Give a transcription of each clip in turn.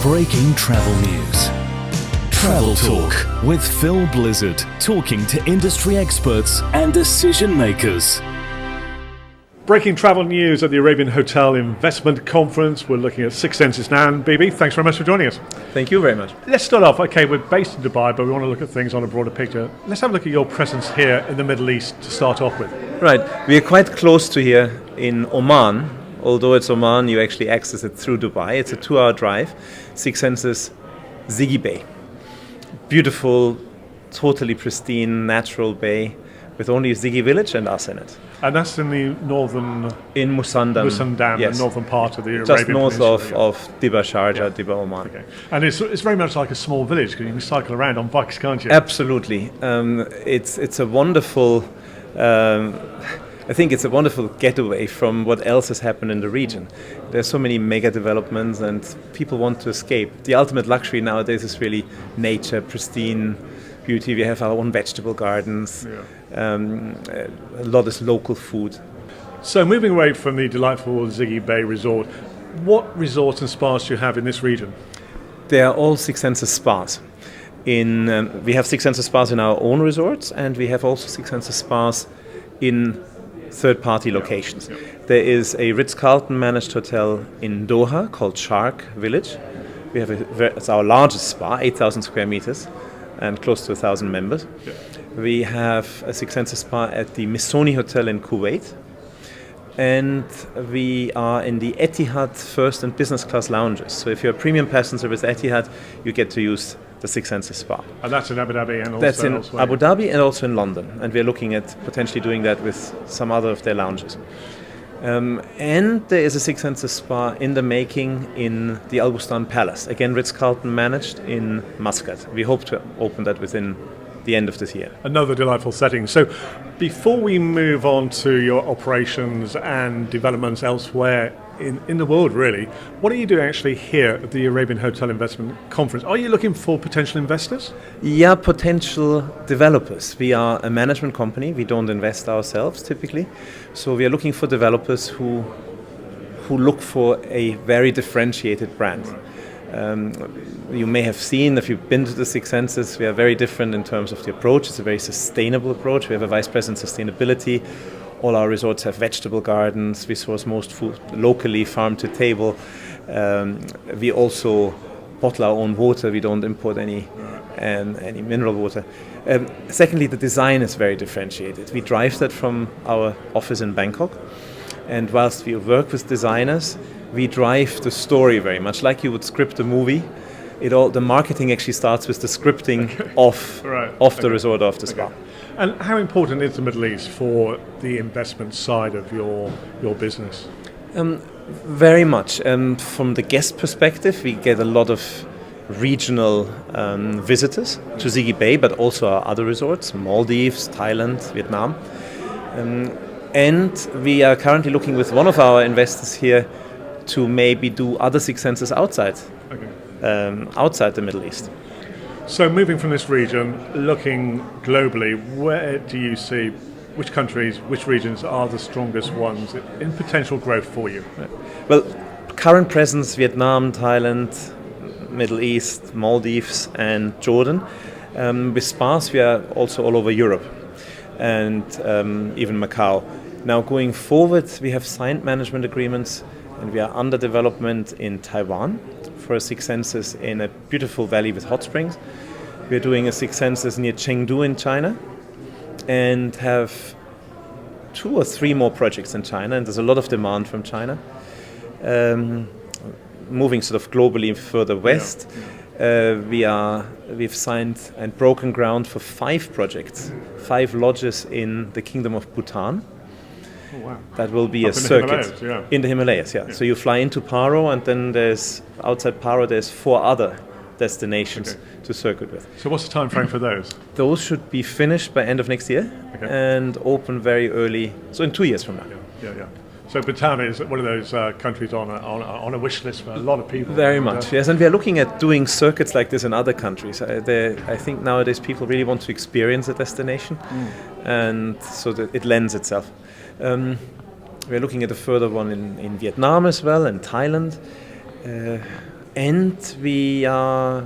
Breaking travel news. Travel Talk with Phil Blizzard, talking to industry experts and decision makers. Breaking travel news at the Arabian Hotel Investment Conference. We're looking at Six Senses now. And BB, thanks very much for joining us. Thank you very much. Let's start off. Okay, we're based in Dubai, but we want to look at things on a broader picture. Let's have a look at your presence here in the Middle East to start off with. Right. We are quite close to here in Oman. Although it's Oman, you actually access it through Dubai. It's a 2-hour drive. Six Senses Ziggy Bay. Beautiful, totally pristine, natural bay with only Ziggy village and us in it. And that's in the northern... In Musandam, yes. The northern part of the Arabian just north Peninsula, of Dibba Sharjah, Dibba Oman. Okay. And it's very much like a small village because you can cycle around on bikes, can't you? Absolutely. It's a wonderful... I think it's a wonderful getaway from what else has happened in the region. There's so many mega developments and people want to escape. The ultimate luxury nowadays is really nature, pristine beauty. We have our own vegetable gardens. A lot is local food. So moving away from the delightful Ziggy Bay resort, what resorts and spas do you have in this region? They are all Six Senses spas. We have Six Senses spas in our own resorts, and we have also Six Senses spas in third-party locations. There is a Ritz-Carlton managed hotel in Doha called Shark Village. It's our largest spa, 8,000 square meters and close to 1,000 members. We have a Six Senses spa at the Missoni Hotel in Kuwait. And we are in the Etihad first and business class lounges. So if you're a premium passenger with Etihad, you get to use the Six Senses spa. And that's in Abu Dhabi and also That's in elsewhere. Abu Dhabi and also in London. And we're looking at potentially doing that with some other of their lounges. And there is a Six Senses spa in the making in the Al Bustan Palace. Again, Ritz-Carlton managed in Muscat. We hope to open that within the end of this year. Another delightful setting. So before we move on to your operations and developments elsewhere in the world, really, what are you doing actually here at the Arabian Hotel Investment Conference? Are you looking for potential investors? Yeah, potential developers. We are a management company. We don't invest ourselves typically. So we are looking for developers who look for a very differentiated brand. You may have seen, if you've been to the Six Senses, we are very different in terms of the approach. It's a very sustainable approach. We have a vice president sustainability. All our resorts have vegetable gardens. We source most food locally, farm to table. We also bottle our own water. We don't import any mineral water. Secondly, the design is very differentiated. We drive that from our office in Bangkok. And whilst we work with designers, we drive the story very much like you would script a movie. The marketing actually starts with the scripting of the resort, of the spa. And how important is the Middle East for the investment side of your business? Very much. From the guest perspective, we get a lot of regional visitors to Ziggy Bay, but also our other resorts, Maldives, Thailand, Vietnam. And we are currently looking with one of our investors here to maybe do other Six Senses outside the Middle East. So moving from this region, looking globally, where do you see which countries, which regions are the strongest ones in potential growth for you? Well, current presence, Vietnam, Thailand, Middle East, Maldives and Jordan. With spas, we are also all over Europe and even Macau. Now going forward, we have signed management agreements and we are under development in Taiwan for a Six Senses in a beautiful valley with hot springs. We're doing a Six Senses near Chengdu in China and have 2 or 3 more projects in China, and there's a lot of demand from China. Moving sort of globally further west, we've signed and broken ground for 5 projects, 5 lodges in the Kingdom of Bhutan. Oh, wow. That will be Up a circuit Himalayas, in the Himalayas. Yeah. So you fly into Paro, and then outside Paro there's 4 other destinations to circuit with. So what's the time frame for those? Those should be finished by end of next year and open very early, so in 2 years from now. Yeah. So Bhutan is one of those countries on a wish list for a lot of people. Very much, yes. And we are looking at doing circuits like this in other countries. I think nowadays people really want to experience a destination, and so that it lends itself. We're looking at a further one in Vietnam as well, and Thailand. And we are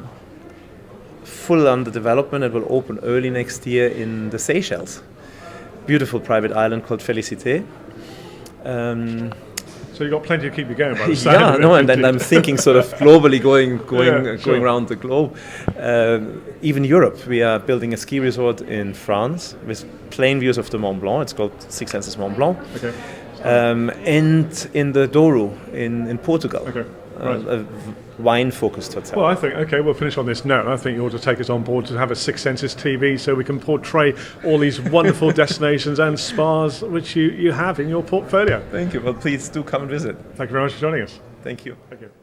full under development. It will open early next year in the Seychelles. Beautiful private island called Félicité. So you've got plenty to keep you going by the Yeah, of it, no, and then I'm thinking sort of globally going sure. around the globe. Even Europe, we are building a ski resort in France with plain views of the Mont Blanc. It's called Six Senses Mont Blanc. Okay. And in the Douro in Portugal. Okay. Right. A wine-focused hotel. Well, I think, okay, we'll finish on this note. I think you ought to take us on board to have a Six Senses TV so we can portray all these wonderful destinations and spas which you have in your portfolio. Thank you. Well, please do come and visit. Thank you very much for joining us. Thank you. Thank you.